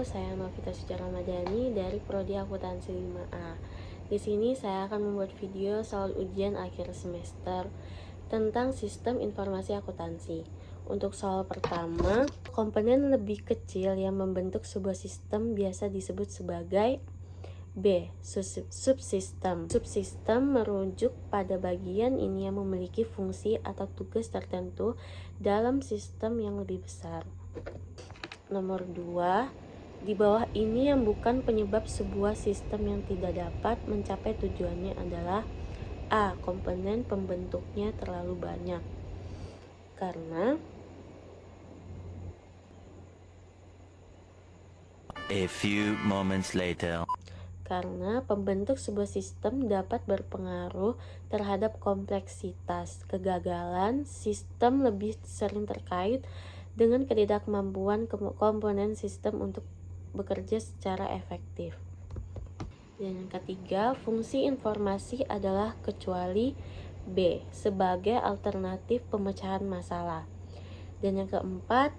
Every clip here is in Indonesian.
saya Novita Sucara Madani dari Prodi Akuntansi 5A. Di sini saya akan membuat video soal ujian akhir semester tentang sistem informasi akuntansi. Untuk soal pertama, komponen lebih kecil yang membentuk sebuah sistem biasa disebut sebagai B. Subsistem. Subsistem merujuk pada bagian ini yang memiliki fungsi atau tugas tertentu dalam sistem yang lebih besar. Nomor 2, di bawah ini yang bukan penyebab sebuah sistem yang tidak dapat mencapai tujuannya adalah A. Komponen pembentuknya terlalu banyak. A few moments later. Karena pembentuk sebuah sistem dapat berpengaruh terhadap kompleksitas. Kegagalan sistem lebih sering terkait dengan ketidakmampuan komponen sistem untuk bekerja secara efektif. Dan yang ketiga, fungsi informasi adalah kecuali B sebagai alternatif pemecahan masalah. Dan yang keempat,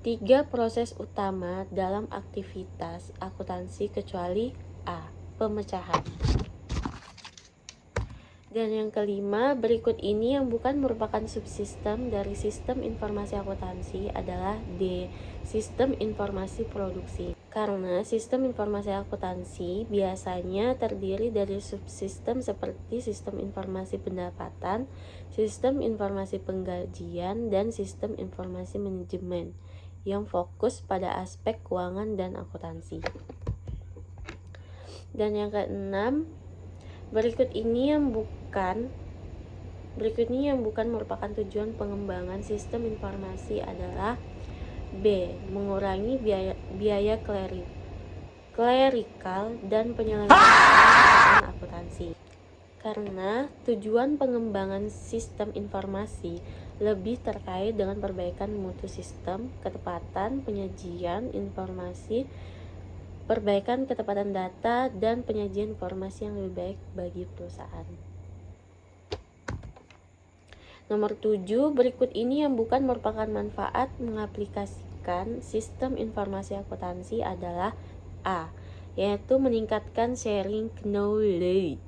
3 proses utama dalam aktivitas akuntansi kecuali A. Pemecahan. Dan yang kelima, berikut ini yang bukan merupakan subsistem dari sistem informasi akuntansi adalah D. Sistem informasi produksi. Karena sistem informasi akuntansi biasanya terdiri dari subsistem seperti sistem informasi pendapatan, sistem informasi penggajian, dan sistem informasi manajemen yang fokus pada aspek keuangan dan akuntansi. Dan yang keenam, berikut ini yang bukan merupakan tujuan pengembangan sistem informasi adalah B. Mengurangi biaya klerikal dan penyelenggaraan akuntansi. Karena tujuan pengembangan sistem informasi lebih terkait dengan perbaikan mutu sistem, ketepatan penyajian informasi, perbaikan ketepatan data, dan penyajian informasi yang lebih baik bagi perusahaan. Nomor 7, berikut ini yang bukan merupakan manfaat mengaplikasikan sistem informasi akuntansi adalah A. Yaitu meningkatkan sharing knowledge.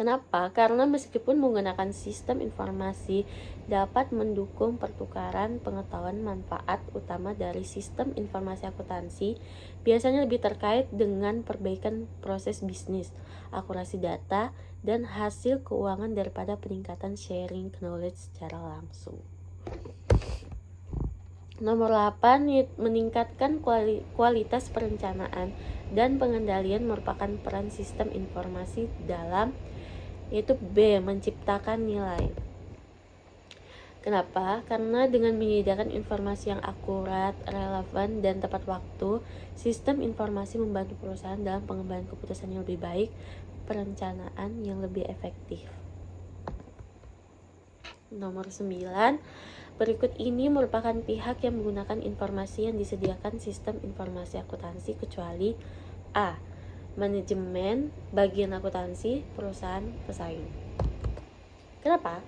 Kenapa? Karena meskipun menggunakan sistem informasi dapat mendukung pertukaran pengetahuan, manfaat utama dari sistem informasi akuntansi biasanya lebih terkait dengan perbaikan proses bisnis, akurasi data, dan hasil keuangan daripada peningkatan sharing knowledge secara langsung. Nomor 8, meningkatkan kualitas perencanaan dan pengendalian merupakan peran sistem informasi dalam, yaitu B. Menciptakan nilai. Kenapa? Karena dengan menyediakan informasi yang akurat, relevan, dan tepat waktu, sistem informasi membantu perusahaan dalam pengembangan keputusan yang lebih baik, perencanaan yang lebih efektif. Nomor 9, berikut ini merupakan pihak yang menggunakan informasi yang disediakan sistem informasi akuntansi kecuali A. Manajemen, bagian akuntansi, perusahaan pesaing. Kenapa?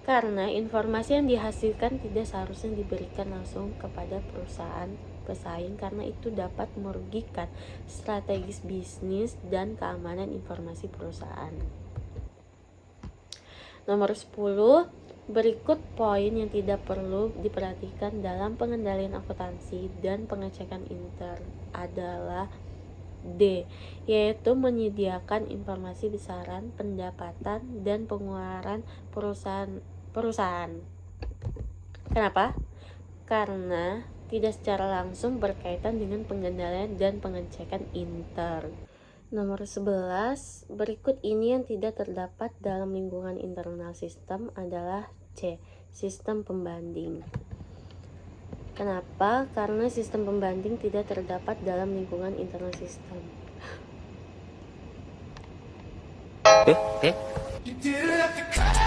Karena informasi yang dihasilkan tidak seharusnya diberikan langsung kepada perusahaan pesaing karena itu dapat merugikan strategis bisnis dan keamanan informasi perusahaan. Nomor 10, berikut poin yang tidak perlu diperhatikan dalam pengendalian akuntansi dan pengecekan intern adalah D. Yaitu menyediakan informasi besaran, pendapatan, dan pengeluaran perusahaan. Kenapa? Karena tidak secara langsung berkaitan dengan pengendalian dan pengecekan intern. Nomor 11, berikut ini yang tidak terdapat dalam lingkungan internal sistem adalah C. Sistem pembanding. Kenapa? Karena sistem pembanding tidak terdapat dalam lingkungan internal sistem.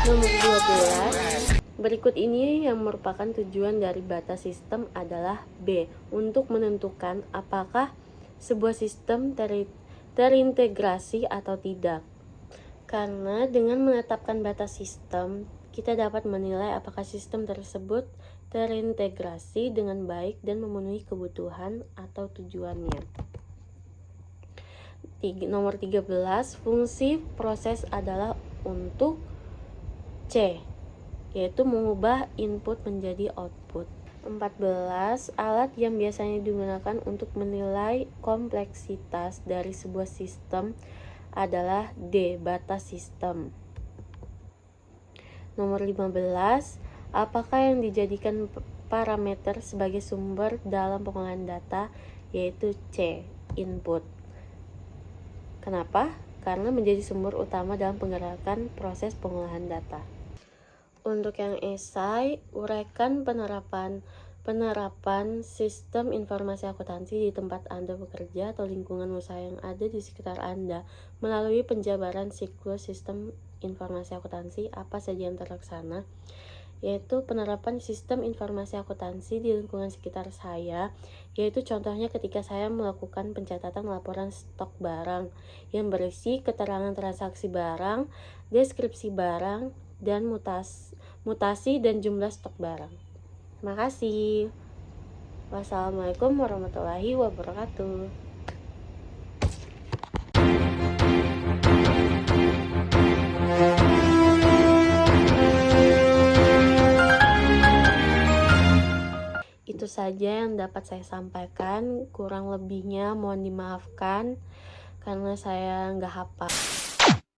Nomor 12, berikut ini yang merupakan tujuan dari batas sistem adalah B. Untuk menentukan apakah sebuah sistem terintegrasi atau tidak. Karena dengan menetapkan batas sistem, kita dapat menilai apakah sistem tersebut terintegrasi dengan baik dan memenuhi kebutuhan atau tujuannya. Nomor 13, fungsi proses adalah untuk C, yaitu mengubah input menjadi output. 14, alat yang biasanya digunakan untuk menilai kompleksitas dari sebuah sistem adalah D, batas sistem. Nomor 15, apakah yang dijadikan parameter sebagai sumber dalam pengolahan data, yaitu C, input. Kenapa? Karena menjadi sumber utama dalam penggerakan proses pengolahan data. Untuk yang esai, uraikan penerapan sistem informasi akuntansi di tempat Anda bekerja atau lingkungan usaha yang ada di sekitar Anda melalui penjabaran siklus sistem informasi akuntansi apa saja yang terlaksana, yaitu penerapan sistem informasi akuntansi di lingkungan sekitar saya, yaitu contohnya ketika saya melakukan pencatatan laporan stok barang yang berisi keterangan transaksi barang, deskripsi barang, dan mutasi dan jumlah stok barang. Terima kasih. Wassalamualaikum warahmatullahi wabarakatuh. Itu saja yang dapat saya sampaikan, kurang lebihnya mohon dimaafkan karena saya nggak hafal.